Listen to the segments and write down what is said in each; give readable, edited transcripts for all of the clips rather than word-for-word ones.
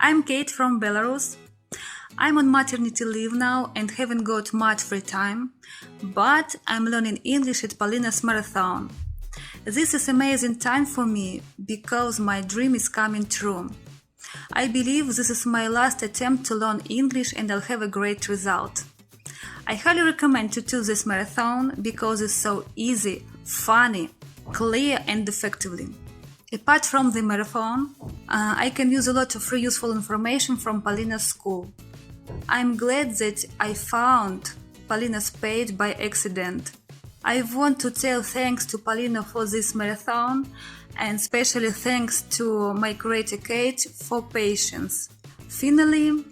I'm Kate from Belarus. I'm on maternity leave now and haven't got much free time, but I'm learning English at Polina's Marathon. This is amazing time for me because my dream is coming true. I believe this is my last attempt to learn English and I'll have a great result. I highly recommend to choose this marathon because it's so easy, funny, clear and effectively. Apart from the marathon, I can use a lot of free useful information from Polina's school. I'm glad that I found Polina's page by accident. I want to tell thanks to Polina for this marathon and especially thanks to my creator Kate for patience. Finally,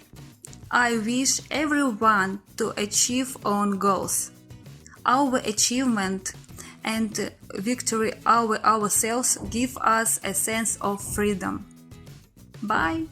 I wish everyone to achieve own goals. Our achievement and victory over ourselves give us a sense of freedom. Bye!